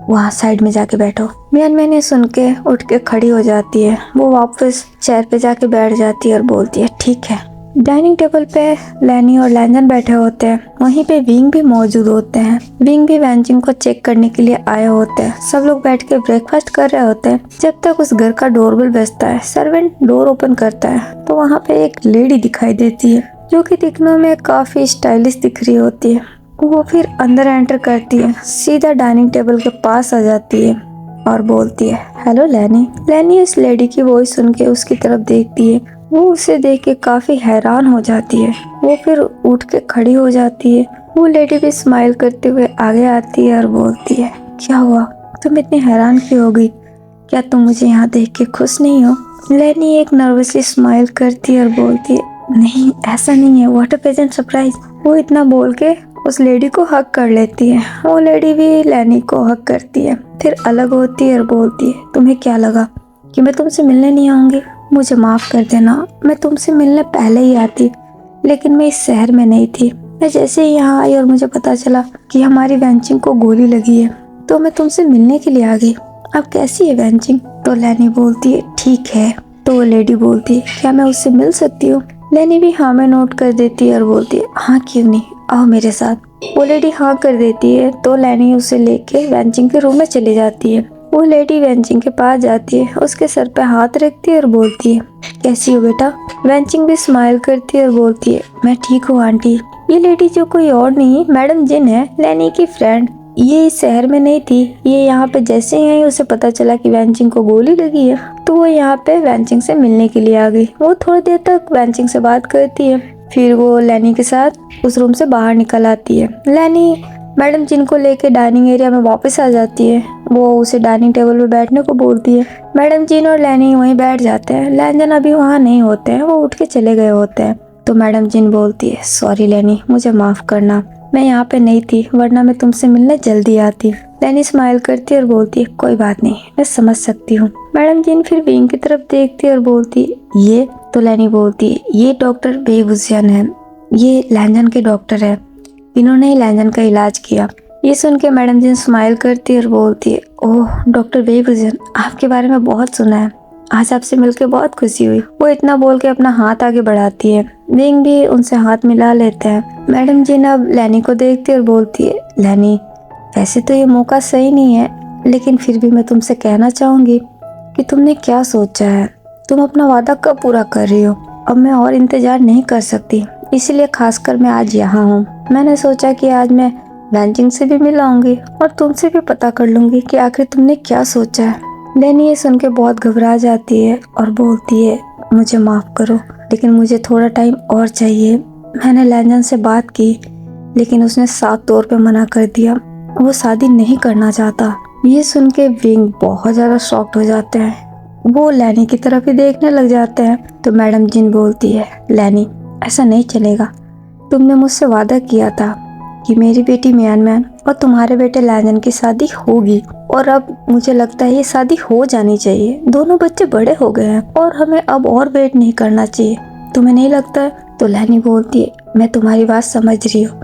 वहाँ साइड में जाके बैठो। मियान मियान ये सुन के उठ के खड़ी हो जाती है, वो वापस चेयर पे जाके बैठ जाती है और बोलती है, ठीक है। डाइनिंग टेबल पे लैनी और लैंजन बैठे होते हैं, वहीं पे विंग भी मौजूद होते हैं, विंग भी वैनचिंग को चेक करने के लिए आए होते हैं। सब लोग बैठ के ब्रेकफास्ट कर रहे होते हैं, जब तक उस घर का डोरबेल बजता है, सर्वेंट डोर ओपन करता है तो वहाँ पे एक लेडी दिखाई देती है जो कि दिखने में काफी स्टाइलिश दिख रही होती है। वो फिर अंदर एंटर करती है, सीधा डाइनिंग टेबल के पास आ जाती है और बोलती है, हेलो लैनी। लैनी उस लेडी की वॉइस सुन के उसकी तरफ देखती है, वो उसे देख के काफी हैरान हो जाती है, वो फिर उठ के खड़ी हो जाती है। वो लेडी भी स्माइल करते हुए आगे आती है और बोलती है, क्या हुआ, तुम इतनी हैरान क्यों हो गई, क्या तुम मुझे यहाँ देख के खुश नहीं हो? लैनी एक नर्वसली स्माइल करती है और बोलती है, नहीं ऐसा नहीं है, व्हाट अ प्लेजेंट सरप्राइज। वो इतना बोल के उस लेडी को हक कर लेती है, वो लेडी भी लैनी को हक करती है, फिर अलग होती है और बोलती है, तुम्हें क्या लगा कि मैं तुमसे मिलने नहीं आऊंगी? मुझे माफ कर देना, मैं तुमसे मिलने पहले ही आती, लेकिन मैं इस शहर में नहीं थी, मैं जैसे ही यहाँ आई और मुझे पता चला कि हमारी वैनचिंग को गोली लगी है तो मैं तुमसे मिलने के लिए आ गई। अब कैसी है वैनचिंग? तो लैनी बोलती है, ठीक है। तो वो लेडी बोलती है, क्या मैं उससे मिल सकती हूँ? लैनी भी हाँ में नोट कर देती है और बोलती है, हाँ क्यों नहीं, आओ मेरे साथ। वो लेडी हाँ कर देती है तो लैनी उसे लेके वैनचिंग के रूम में चली जाती है। वो लेडी वैनचिंग के पास जाती है, उसके सर पे हाथ रखती है और बोलती है, कैसी हो बेटा? वैनचिंग भी स्माइल करती है और बोलती है, मैं ठीक हूँ आंटी। ये लेडी जो कोई और नहीं मैडम जिन है, लैनी की फ्रेंड। ये इस शहर में नहीं थी, ये यहाँ पे जैसे ही आई उसे पता चला कि वैनचिंग को गोली लगी है तो वो यहाँ पे वैनचिंग से मिलने के लिए आ गई। वो थोड़ी देर तक वैनचिंग से बात करती है, फिर वो लैनी के साथ उस रूम से बाहर निकल आती है। लैनी मैडम जिनको लेके डाइनिंग एरिया में वापस आ जाती है, वो उसे डाइनिंग टेबल पे बैठने को बोलती है। मैडम जिन और लैनी वहीं बैठ जाते हैं, लैंजन अभी वहाँ नहीं होते हैं, वो उठ के चले गए होते हैं। तो मैडम जिन बोलती है, सॉरी लैनी, मुझे माफ करना, मैं यहाँ पे नहीं थी, वरना मैं तुमसे मिलने जल्दी आती। लैनी स्माइल करती है और बोलती है, कोई बात नहीं, मैं समझ सकती हूँ, मैडम जिन फिर विंग की तरफ देखती है और बोलती है ये, तो लैनी बोलती है ये डॉक्टर बेवुजियन है, ये लैंजन के डॉक्टर है, इन्होंने ही लैंजन का इलाज किया। ये सुन के मैडम जिन स्माइल करती है और बोलती है ओह डॉक्टर बेवुजियन, आपके बारे में बहुत सुना है, आज आपसे मिलकर बहुत खुशी हुई। वो इतना बोल के अपना हाथ आगे बढ़ाती है। विंग भी उनसे हाथ मिला लेते हैं। मैडम जिन अब लैनी को देखती है और बोलती है लैनी, वैसे तो ये मौका सही नहीं है, लेकिन फिर भी मैं तुमसे कहना चाहूंगी कि तुमने क्या सोचा है, तुम अपना वादा कब पूरा कर रही हो। अब मैं और इंतजार नहीं कर सकती, इसलिए खासकर मैं आज यहाँ हूँ। मैंने सोचा कि आज मैं वैंजिंग से भी मिलाऊंगी और तुमसे भी पता कर लूंगी कि आखिर तुमने क्या सोचा है। लैनी ये सुन के बहुत घबरा जाती है और बोलती है मुझे माफ करो, लेकिन मुझे थोड़ा टाइम और चाहिए। मैंने लैंजन से बात की, लेकिन उसने साफ तौर पे मना कर दिया, वो शादी नहीं करना चाहता। ये सुन के विंग बहुत ज्यादा शॉक्ड हो जाते हैं। वो लैनी की तरफ ही देखने लग जाते हैं। तो मैडम जिन बोलती है लैनी, ऐसा नहीं चलेगा, तुमने मुझसे वादा किया था कि मेरी बेटी म्यानम्यान और तुम्हारे बेटे लैंजन की शादी होगी, और अब मुझे लगता है ये शादी हो जानी चाहिए। दोनों बच्चे बड़े हो गए हैं और हमें अब और वेट नहीं करना चाहिए, तुम्हें नहीं लगता है? तो लैनी बोलती है मैं तुम्हारी बात समझ रही हूँ,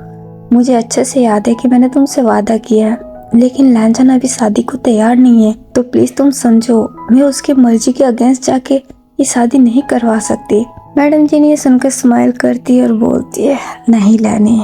मुझे अच्छे से याद है कि मैंने तुमसे वादा किया है, लेकिन लैंजन अभी शादी को तैयार नहीं है, तो प्लीज तुम समझो, मैं उसकी मर्जी के अगेंस्ट जाके ये शादी नहीं करवा सकती। मैडम जी ने ये सुनकर स्माइल करती है और बोलती है नहीं लैनी,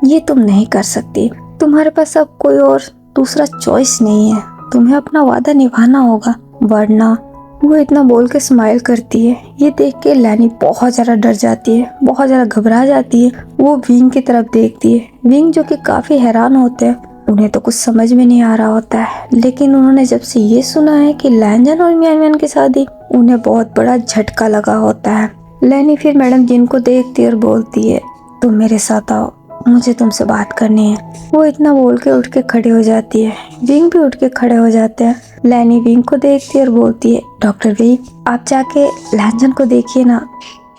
ये तुम नहीं कर सकती, तुम्हारे पास अब कोई और दूसरा चॉइस नहीं है, तुम्हें अपना वादा निभाना होगा, वरना। वो इतना बोल के स्माइल करती है। ये देख के लैनी बहुत ज़्यादा डर जाती है, बहुत ज़्यादा घबरा जाती है। वो विंग की तरफ देखती है। विंग जो कि काफ़ी हैरान होते हैं, उन्हें तो कुछ समझ में नहीं आ रहा होता है, लेकिन उन्होंने जब से ये सुना है कि लैंजन और म्यानम्यान की शादी, उन्हें बहुत बड़ा झटका लगा होता है। लैनी फिर मैडम जिन को देखती है और बोलती है तुम मेरे साथ आओ, मुझे तुमसे बात करनी है। वो इतना बोल के उठ के खड़े हो जाती है। विंग भी उठ के खड़े हो जाते हैं। लैनी विंग को देखती है और बोलती है डॉक्टर विंग, आप जाके लैंजन को देखिए ना,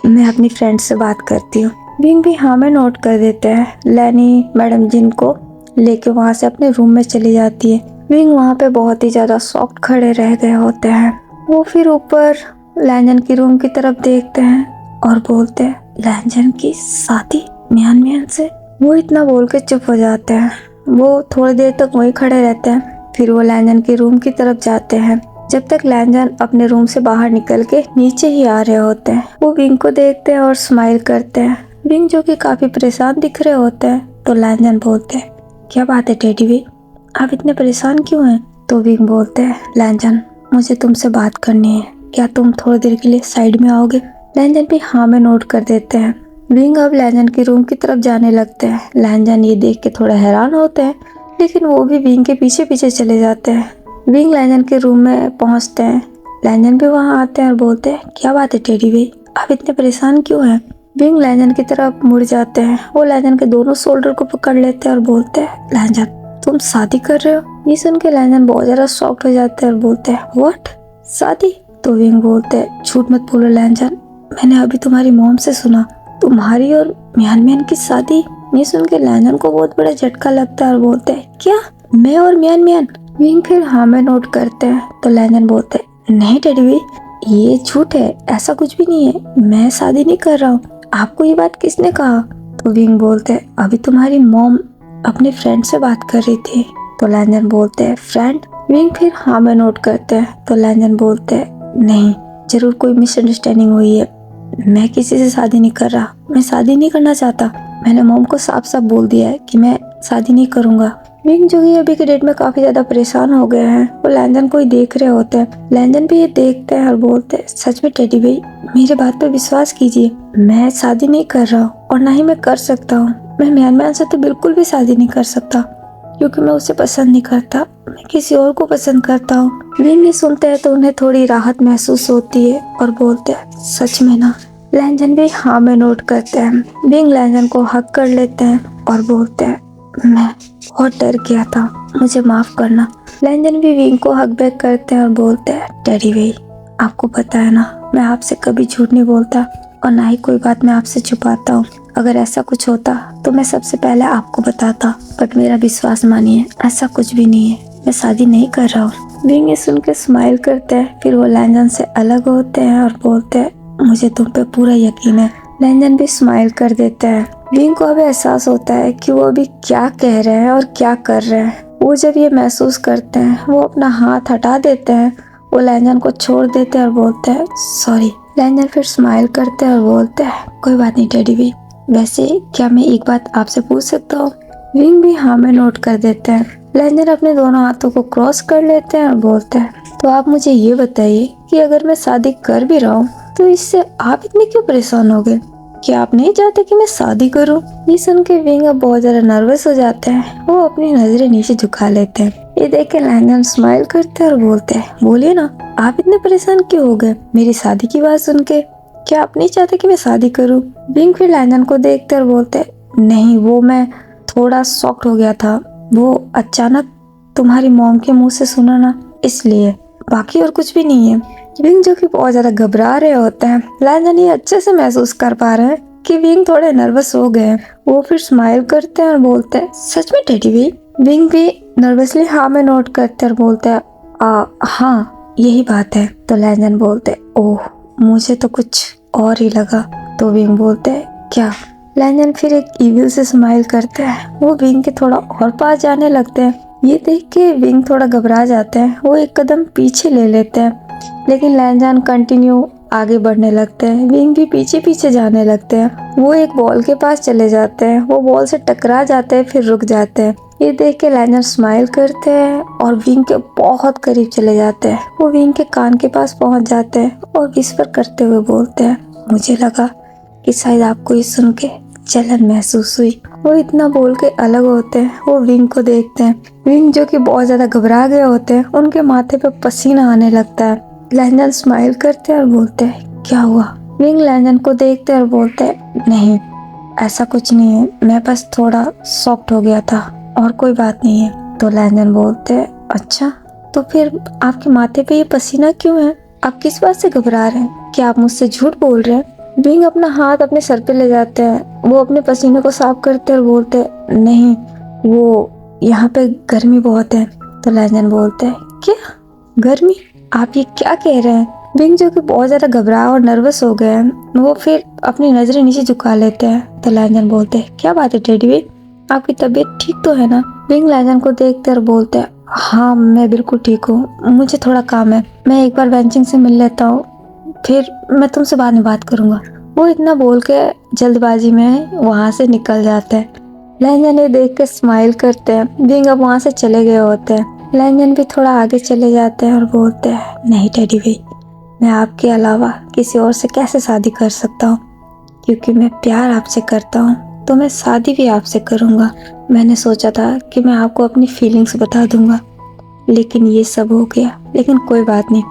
मैं अपनी फ्रेंड से बात करती हूँ। विंग भी हाँ में नोट कर देते हैं। लैनी मैडम जिन को लेके वहाँ से अपने रूम में चली जाती है। विंग वहाँ पे बहुत ही ज़्यादा शॉक्ड खड़े रह गए होते हैं। वो फिर ऊपर लैंजन की रूम की तरफ देखते हैं और बोलते हैं लैंजन की शादी म्यानम्यान से। वो इतना बोल के चुप हो जाते हैं। वो थोड़ी देर तक वहीं खड़े रहते हैं। फिर वो लैंजन के रूम की तरफ जाते हैं। जब तक लैंजन अपने रूम से बाहर निकल के नीचे ही आ रहे होते हैं, वो विंग को देखते हैं और स्माइल करते हैं। विंग जो कि काफी परेशान दिख रहे होते हैं। तो लैंजन बोलते हैं क्या बात है टेडी वी, आप इतने परेशान क्यों हैं? तो विंग बोलते हैं लैंजन, मुझे तुमसे बात करनी है, क्या तुम थोड़ी देर के लिए साइड में आओगे? लैंजन भी हाँ में नोट कर देते हैं। विंग अब लैंजन की रूम की तरफ जाने लगते हैं। लैंजन ये देख के थोड़ा हैरान होते हैं, लेकिन वो भी विंग के पीछे पीछे चले जाते हैं। विंग लैंजन के रूम में पहुंचते हैं। लैंजन भी वहां आते हैं और बोलते हैं क्या बात है टेडी वी, आप इतने परेशान क्यों हैं? विंग लैंजन की तरफ मुड़ जाते हैं। वो लैंजन के दोनों शोल्डर को पकड़ लेते हैं और बोलते हैं लैंजन, तुम शादी कर रहे हो? ये सुन के लैंजन बहुत ज्यादा शॉक्ड हो जाते हैं और बोलते हैं व्हाट, शादी? तो विंग बोलते हैं झूठ मत बोलो लैंजन, मैंने अभी तुम्हारी मॉम से सुना, तुम्हारी और म्यानम्यान की शादी। ये सुन के लैंजन को बहुत बड़ा झटका लगता है और बोलते हैं क्या, मैं और म्यानम्यान? विंग फिर हाँ में नोट करते हैं। तो लैंजन बोलते हैं नहीं टेडी वी, ये झूठ है, ऐसा कुछ भी नहीं है, मैं शादी नहीं कर रहा हूँ, आपको ये बात किसने कहा? तो विंग बोलते हैं अभी तुम्हारी मॉम अपने फ्रेंड से बात कर रही थी। तो लैंजन बोलते हैं फ्रेंड? विंग फिर हाँ में नोट करते हैं। तो लैंजन बोलते हैं नहीं, जरूर कोई मिसअंडरस्टैंडिंग हुई है, मैं किसी से शादी नहीं कर रहा, मैं शादी नहीं करना चाहता, मैंने मॉम को साफ साफ बोल दिया है कि मैं शादी नहीं करूंगा। विंग जो कि अभी के डेट में काफी ज्यादा परेशान हो गए हैं, वो लैंजन को ही देख रहे होते हैं। लैंजन भी ये देखते हैं और बोलते हैं सच में टेडी भाई, मेरे बात पे विश्वास कीजिए, मैं शादी नहीं कर रहा हूँ और ना ही मैं कर सकता हूँ। मैं म्यानम्यान से तो बिल्कुल भी शादी नहीं कर सकता, क्योंकि मैं उसे पसंद नहीं करता, मैं किसी और को पसंद करता हूँ। विंग ये सुनते हैं तो उन्हें थोड़ी राहत महसूस होती है और बोलते हैं सच में ना? लैंजन भी हाँ में नोट करते हैं। विंग लैंजन को हक कर लेते हैं और बोलते हैं मैं बहुत डर गया था, मुझे माफ करना। लैंजन भी विंग को हक बैक करते हैं और बोलते हैं टेडी भाई, आपको पता है ना, मैं आपसे कभी झूठ नहीं बोलता और ना ही कोई बात मैं आपसे छुपाता हूँ। अगर ऐसा कुछ होता तो मैं सबसे पहले आपको बताता, बट मेरा विश्वास मानिए, ऐसा कुछ भी नहीं है, मैं शादी नहीं कर रहा हूँ। विंग ये सुन के स्माइल करते हैं। फिर वो लैंजन से अलग होते हैं और बोलते हैं मुझे तुम पे पूरा यकीन है। लैंजन भी स्माइल कर देता है। विंग को अभी एहसास होता है कि वो अभी क्या कह रहे हैं और क्या कर रहे हैं। वो जब ये महसूस करते हैं वो अपना हाथ हटा देते हैं। वो लैंजन को छोड़ देते हैं और बोलते हैं सॉरी। लैंजन फिर स्माइल करते हैं और बोलते हैं कोई बात नहीं टेडी भी। वैसे क्या मैं एक बात आपसे पूछ सकता हूँ? विंग भी हाँ में नोट कर देते हैं। लैंजन अपने दोनों हाथों को क्रॉस कर लेते हैं और बोलते हैं तो आप मुझे ये बताइए कि अगर मैं शादी कर भी रहा हूँ तो इससे आप इतने क्यों परेशान हो गए? क्या आप नहीं चाहते कि मैं शादी करूं? ये सुन के विंग अब बहुत ज्यादा नर्वस हो जाते हैं। वो अपनी नजरें नीचे झुका लेते हैं। ये देख के लैंजन स्माइल करते हैं और बोलते हैं बोलिए ना, आप इतने परेशान क्यों हो गए मेरी शादी की बात सुन के? क्या आप नहीं चाहते कि मैं शादी करूं? विंग फिर लैंजन को देखते और बोलते हैं नहीं, वो मैं थोड़ा शॉक्ड हो गया था। वो अचानक तुम्हारी मॉम के मुंह से सुना ना, इसलिए, बाकी और कुछ भी नहीं है। विंग जो कि बहुत ज्यादा घबरा रहे होते हैं। लैंजन ये अच्छे से महसूस कर पा रहे हैं कि विंग थोड़े नर्वस हो गए हैं। वो फिर स्माइल करते हैं और बोलते हैं सच में टेडी भी? विंग भी नर्वसली हाँ में नोट करते हैं और बोलते हैं हाँ यही बात है। तो लैंजन बोलते हैं ओह मुझे तो कुछ और ही लगा। तो विंग बोलते हैं क्या? लैंजन फिर एक इविल से स्माइल करते हैं। वो विंग के थोड़ा और पास जाने लगते हैं। ये देख के विंग थोड़ा घबरा जाते हैं। वो एक कदम पीछे ले लेते हैं लेकिन लैंजन कंटिन्यू आगे बढ़ने लगते हैं। विंग भी पीछे पीछे जाने लगते हैं। वो एक बॉल के पास चले जाते हैं। वो बॉल से टकरा जाते हैं फिर रुक जाते हैं। ये देख के लैंजन स्माइल करते हैं और विंग के बहुत करीब चले जाते हैं। वो विंग के कान के पास पहुंच जाते हैं और विस्पर करते हुए बोलते हैं मुझे लगा कि शायद आपको ये सुन के जलन महसूस हुई। वो इतना बोल के अलग होते हैं। वो विंग को देखते हैं। विंग जो कि बहुत ज्यादा घबरा गए होते हैं, उनके माथे पे पसीना आने लगता है। लैंजन स्माइल करते हैं और बोलते हैं क्या हुआ? विंग लैंजन को देखते हैं और बोलते हैं नहीं ऐसा कुछ नहीं है, मैं बस थोड़ा सॉफ्ट हो गया था और कोई बात नहीं है। तो लैंजन बोलते हैं अच्छा, तो फिर आपके माथे पे ये पसीना क्यों है? आप किस बात से घबरा रहे हैं? क्या आप मुझसे झूठ बोल रहे हैं? विंग अपना हाथ अपने सर पे ले जाते हैं। वो अपने पसीने को साफ करते हैं और बोलते हैं नहीं, वो यहाँ पे गर्मी बहुत है। तो लैंजन बोलते हैं क्या गर्मी? आप ये क्या कह रहे हैं? विंग जो कि बहुत ज्यादा घबरा और नर्वस हो गए हैं, वो फिर अपनी नजरें नीचे झुका लेते हैं। तो लैंजन बोलते हैं क्या बात है टेडी भी, आपकी तबीयत ठीक तो है ना? विंग लैंजन को देखते और बोलते हैं हाँ मैं बिल्कुल ठीक हूँ, मुझे थोड़ा काम है, मैं एक बार वेंचिंग से मिल लेता हूँ, फिर मैं तुमसे बाद में बात करूंगा। वो इतना बोल के जल्दबाजी में वहाँ से निकल जाते हैं। लैंजन ये देख के स्माइल करते हैं। विंग अब वहाँ से चले गए होते हैं। लैंजन भी थोड़ा आगे चले जाते हैं और बोलते हैं नहीं टेडी भाई, मैं आपके अलावा किसी और से कैसे शादी कर सकता हूँ? क्योंकि मैं प्यार आपसे करता हूँ तो मैं शादी भी आपसे करूँगा। मैंने सोचा था कि मैं आपको अपनी फीलिंग्स बता दूंगा, लेकिन ये सब हो गया। लेकिन कोई बात नहीं,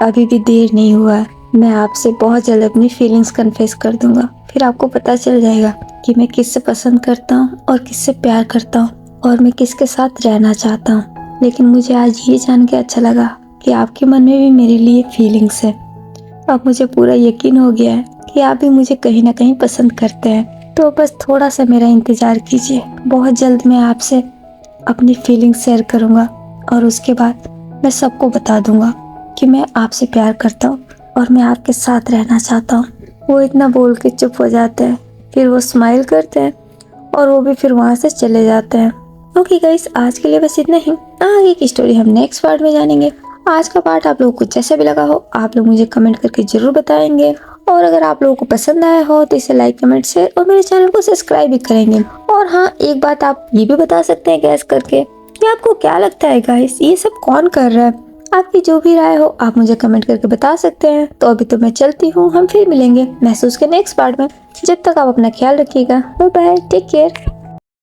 अभी भी देर नहीं हुआ है। मैं आपसे बहुत जल्द अपनी फीलिंग्स कन्फेस कर दूंगा। फिर आपको पता चल जाएगा कि मैं किससे पसंद करता हूँ और किससे प्यार करता हूँ और मैं किसके साथ रहना चाहता हूँ। लेकिन मुझे आज ये जान के अच्छा लगा कि आपके मन में भी मेरे लिए फीलिंग्स है। अब मुझे पूरा यकीन हो गया है कि आप भी मुझे कहीं ना कहीं पसंद करते हैं। तो बस थोड़ा सा मेरा इंतजार कीजिए, बहुत जल्द मैं आपसे अपनी फीलिंग्स शेयर करूँगा और उसके बाद मैं सबको बता दूंगा कि मैं आपसे प्यार करता हूँ और मैं आपके साथ रहना चाहता हूँ। वो इतना बोल के चुप हो जाते हैं। फिर वो स्माइल करते हैं और वो भी फिर वहाँ से चले जाते हैं। ओके गाइस, आज के लिए बस इतना ही। आगे की स्टोरी हम नेक्स्ट पार्ट में जानेंगे। आज का पार्ट आप लोगों को जैसा भी लगा हो आप लोग मुझे कमेंट करके जरूर बताएंगे। और अगर आप लोगों को पसंद आया हो तो इसे लाइक, कमेंट, शेयर और मेरे चैनल को सब्सक्राइब भी करेंगे। और हाँ, एक बात आप ये भी बता सकते हैं गैस करके कि आपको क्या लगता है गाइस, ये सब कौन कर रहा है? आपकी जो भी राय हो आप मुझे कमेंट करके बता सकते हैं। तो अभी तो मैं चलती हूँ, हम फिर मिलेंगे महसूस के नेक्स्ट पार्ट में। जब तक आप अपना ख्याल रखिएगा। Bye bye, take care.